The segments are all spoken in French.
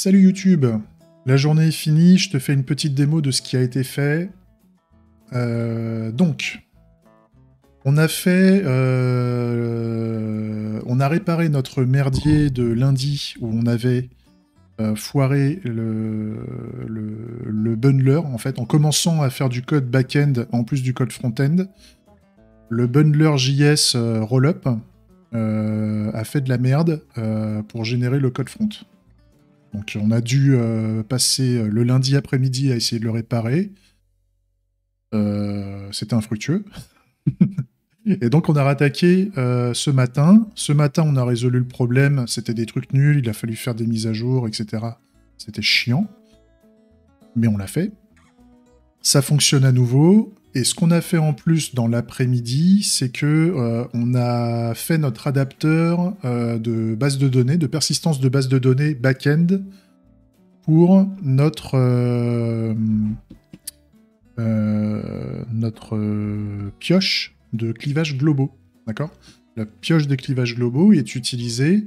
Salut YouTube, la journée est finie, je te fais une petite démo de ce qui a été fait. Donc, on a fait... on a réparé notre merdier de lundi où on avait foiré le bundler, en fait, en commençant à faire du code back-end en plus du code front-end. Le bundler JS Rollup a fait de la merde pour générer le code front. Donc on a dû passer le lundi après-midi à essayer de le réparer. C'était infructueux. Et donc on a rattaqué ce matin. Ce matin, on a résolu le problème. C'était des trucs nuls, il a fallu faire des mises à jour, etc. C'était chiant. Mais on l'a fait. Ça fonctionne à nouveau. Et ce qu'on a fait en plus dans l'après-midi, c'est que on a fait notre adapteur de base de données, de persistance de base de données back-end pour notre pioche de clivage globaux. D'accord ? La pioche de clivage globaux est utilisée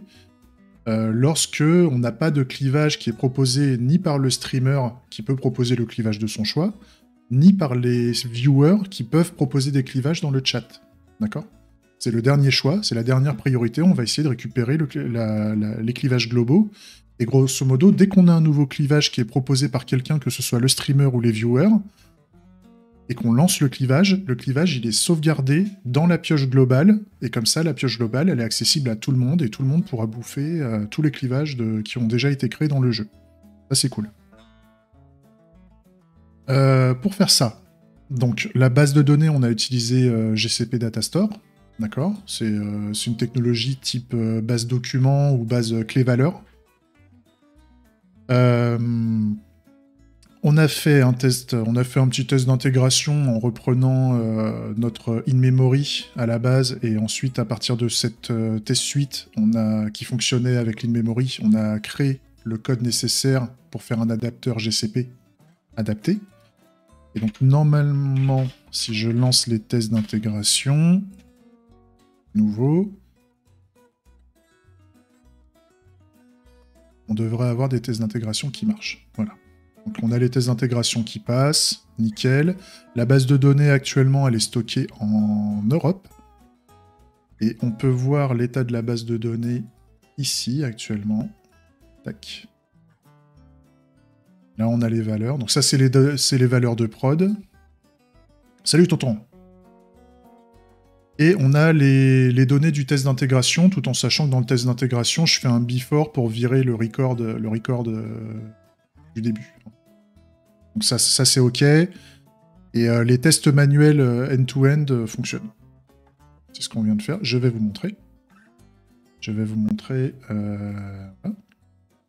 lorsque on n'a pas de clivage qui est proposé ni par le streamer qui peut proposer le clivage de son choix, ni par les viewers qui peuvent proposer des clivages dans le chat. D'accord ? C'est le dernier choix, c'est la dernière priorité, on va essayer de récupérer les clivages globaux. Et grosso modo, dès qu'on a un nouveau clivage qui est proposé par quelqu'un, que ce soit le streamer ou les viewers, et qu'on lance le clivage, il est sauvegardé dans la pioche globale, et comme ça, la pioche globale, elle est accessible à tout le monde, et tout le monde pourra bouffer tous les clivages qui ont déjà été créés dans le jeu. Ça, c'est cool. Pour faire ça, donc la base de données, on a utilisé GCP Datastore, d'accord ? C'est une technologie type base document ou base clé-valeur. On a fait un petit test d'intégration en reprenant notre in-memory à la base, et ensuite, à partir de cette test suite qui fonctionnait avec l'in-memory, on a créé le code nécessaire pour faire un adapteur GCP adapté. Et donc, normalement, si je lance les tests d'intégration, nouveau, on devrait avoir des tests d'intégration qui marchent. Voilà. Donc, on a les tests d'intégration qui passent, nickel. La base de données, actuellement, elle est stockée en Europe. Et on peut voir l'état de la base de données ici, actuellement. Tac. Là, on a les valeurs. Donc ça, c'est les valeurs de prod. Salut, tonton. Et on a les données du test d'intégration, tout en sachant que dans le test d'intégration, je fais un before pour virer le record du début. Donc ça c'est OK. Et les tests manuels end-to-end fonctionnent. C'est ce qu'on vient de faire. Je vais vous montrer.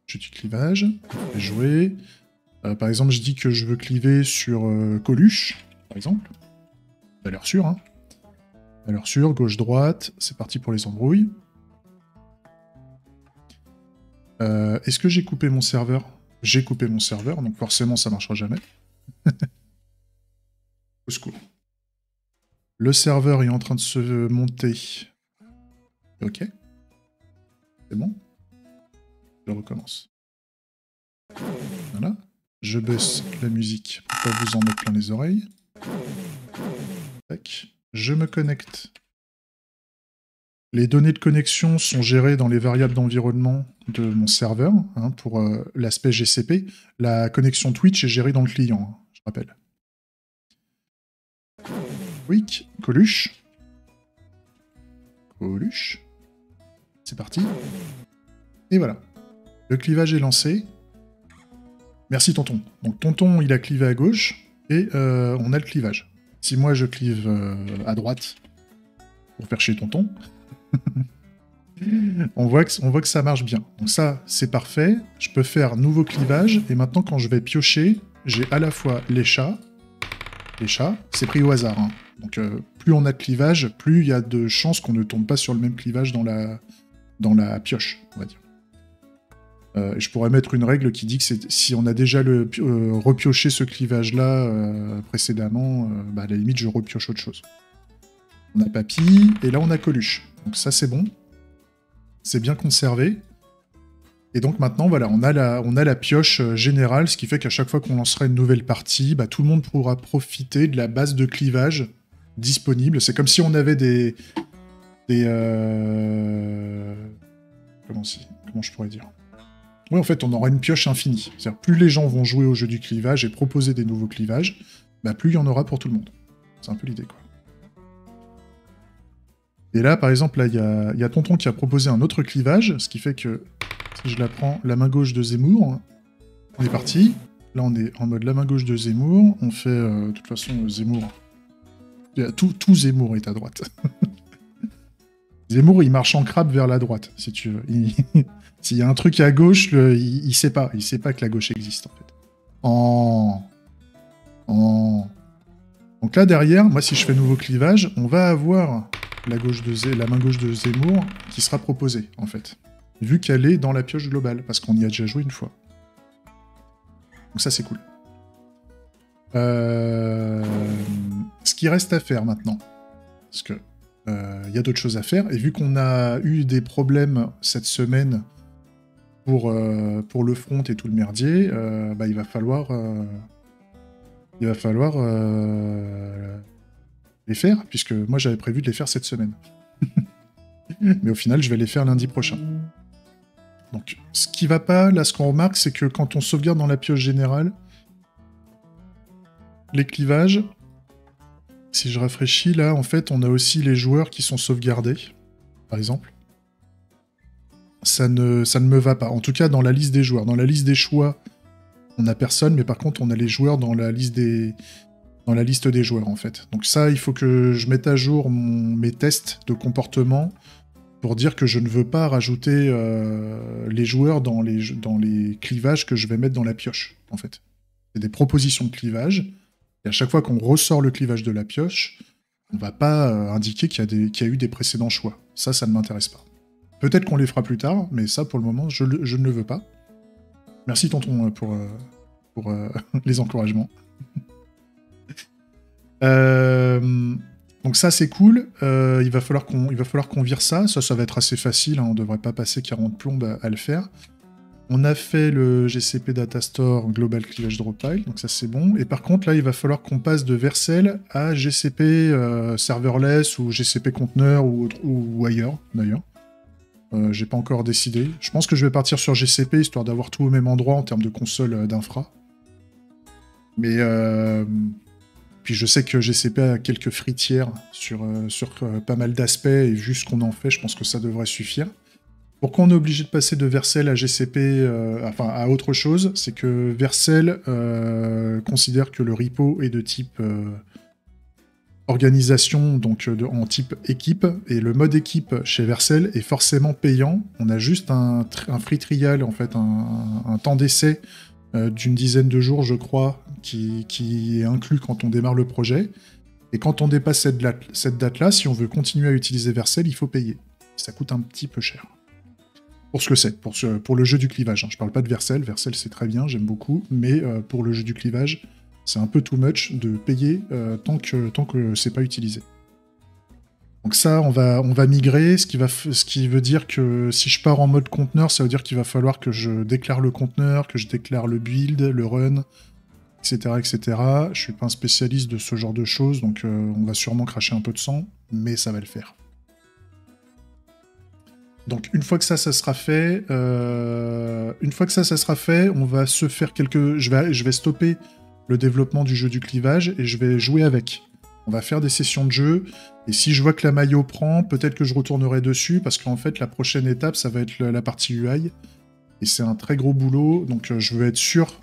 Petit clivage. Je vais jouer. Par exemple, je dis que je veux cliver sur Coluche, par exemple. Valeur sûre, hein. Valeur sûre, gauche-droite. C'est parti pour les embrouilles. Est-ce que j'ai coupé mon serveur ? J'ai coupé mon serveur, donc forcément, ça marchera jamais. Au secours. Le serveur est en train de se monter. OK. C'est bon. Je recommence. Voilà. Je baisse la musique pour pas vous en mettre plein les oreilles. Tac. Je me connecte. Les données de connexion sont gérées dans les variables d'environnement de mon serveur, hein, pour l'aspect GCP. La connexion Twitch est gérée dans le client, hein, je rappelle. Quick, Coluche. Coluche. C'est parti. Et voilà. Le clivage est lancé. Merci tonton. Donc tonton, il a clivé à gauche, et on a le clivage. Si moi je clive à droite, pour faire chier tonton, on voit que ça marche bien. Donc ça, c'est parfait. Je peux faire nouveau clivage, et maintenant quand je vais piocher, j'ai à la fois les chats, c'est pris au hasard, hein. Donc plus on a de clivage, plus il y a de chances qu'on ne tombe pas sur le même clivage dans la pioche, on va dire. Je pourrais mettre une règle qui dit que si on a déjà repioché ce clivage-là précédemment, à la limite, je repioche autre chose. On a Papy, et là, on a Coluche. Donc ça, c'est bon. C'est bien conservé. Et donc maintenant, voilà, on a la pioche générale, ce qui fait qu'à chaque fois qu'on lancera une nouvelle partie, bah, tout le monde pourra profiter de la base de clivage disponible. C'est comme si on avait des comment je pourrais dire? Oui, en fait, on aura une pioche infinie. C'est-à-dire, plus les gens vont jouer au jeu du clivage et proposer des nouveaux clivages, bah, plus il y en aura pour tout le monde. C'est un peu l'idée, quoi. Et là, par exemple, là, il y a Tonton qui a proposé un autre clivage, ce qui fait que, si je la prends, la main gauche de Zemmour, on est parti. Là, on est en mode la main gauche de Zemmour. On fait, de toute façon, Zemmour. Tout Zemmour est à droite. Zemmour, il marche en crabe vers la droite, si tu veux. S'il y a un truc à gauche, il sait pas. Il sait pas que la gauche existe, en fait. Donc là, derrière, moi, si je fais nouveau clivage, on va avoir la main gauche de Zemmour qui sera proposée, en fait. Vu qu'elle est dans la pioche globale, parce qu'on y a déjà joué une fois. Donc ça, c'est cool. Ce qui reste à faire maintenant, parce que y a d'autres choses à faire, et vu qu'on a eu des problèmes cette semaine pour le front et tout le merdier, bah, il va falloir les faire, puisque moi j'avais prévu de les faire cette semaine. Mais au final, je vais les faire lundi prochain. Donc, ce qui va pas, là, ce qu'on remarque, c'est que quand on sauvegarde dans la pioche générale, les clivages, si je rafraîchis, là, en fait, on a aussi les joueurs qui sont sauvegardés, par exemple. Ça ne me va pas. En tout cas, dans la liste des joueurs. Dans la liste des choix, on n'a personne, mais par contre, on a les joueurs dans la liste des joueurs, en fait. Donc ça, il faut que je mette à jour mes tests de comportement pour dire que je ne veux pas rajouter les joueurs dans les clivages que je vais mettre dans la pioche, en fait. C'est des propositions de clivage, et à chaque fois qu'on ressort le clivage de la pioche, on ne va pas indiquer qu'il y a eu des précédents choix. Ça ne m'intéresse pas. Peut-être qu'on les fera plus tard, mais ça, pour le moment, je ne le veux pas. Merci, tonton, pour les encouragements. Donc ça, c'est cool. Il va falloir qu'on vire ça. Ça va être assez facile. Hein. On ne devrait pas passer 40 plombes à le faire. On a fait le GCP Data Store Global Clivage Dropile, donc ça c'est bon. Et par contre, là, il va falloir qu'on passe de Vercel à GCP Serverless ou GCP Conteneur ou ailleurs, d'ailleurs. J'ai pas encore décidé. Je pense que je vais partir sur GCP, histoire d'avoir tout au même endroit en termes de console d'infra. Mais puis je sais que GCP a quelques fritières sur pas mal d'aspects, et vu ce qu'on en fait, je pense que ça devrait suffire. Pourquoi on est obligé de passer de Vercel à GCP, enfin à autre chose, c'est que Vercel considère que le repo est de type organisation, donc en type équipe, et le mode équipe chez Vercel est forcément payant. On a juste un free trial, en fait, un temps d'essai d'une dizaine de jours, je crois, qui est inclus quand on démarre le projet. Et quand on dépasse cette date-là, si on veut continuer à utiliser Vercel, il faut payer. Ça coûte un petit peu cher. Pour ce que c'est, pour le jeu du clivage. Hein. Je parle pas de Vercel, Vercel c'est très bien, j'aime beaucoup, mais pour le jeu du clivage, c'est un peu too much de payer tant que c'est pas utilisé. Donc ça, on va migrer, ce qui veut dire que si je pars en mode conteneur, ça veut dire qu'il va falloir que je déclare le conteneur, que je déclare le build, le run, etc., etc. Je suis pas un spécialiste de ce genre de choses, donc on va sûrement cracher un peu de sang, mais ça va le faire. Donc une fois que ça sera fait, on va se faire je vais stopper le développement du jeu du clivage et je vais jouer avec. On va faire des sessions de jeu, et si je vois que la maillot prend, peut-être que je retournerai dessus, parce qu'en fait la prochaine étape, ça va être la partie UI, et c'est un très gros boulot, donc je veux être sûr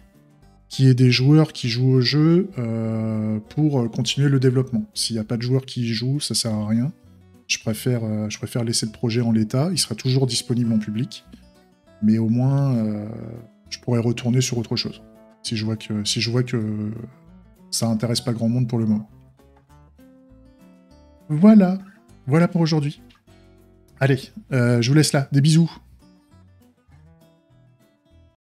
qu'il y ait des joueurs qui jouent au jeu pour continuer le développement. S'il n'y a pas de joueurs qui y jouent, ça sert à rien. Je préfère laisser le projet en l'état, il sera toujours disponible en public, mais au moins, je pourrais retourner sur autre chose, si je vois que ça intéresse pas grand monde pour le moment. Voilà pour aujourd'hui. Allez, je vous laisse là, des bisous.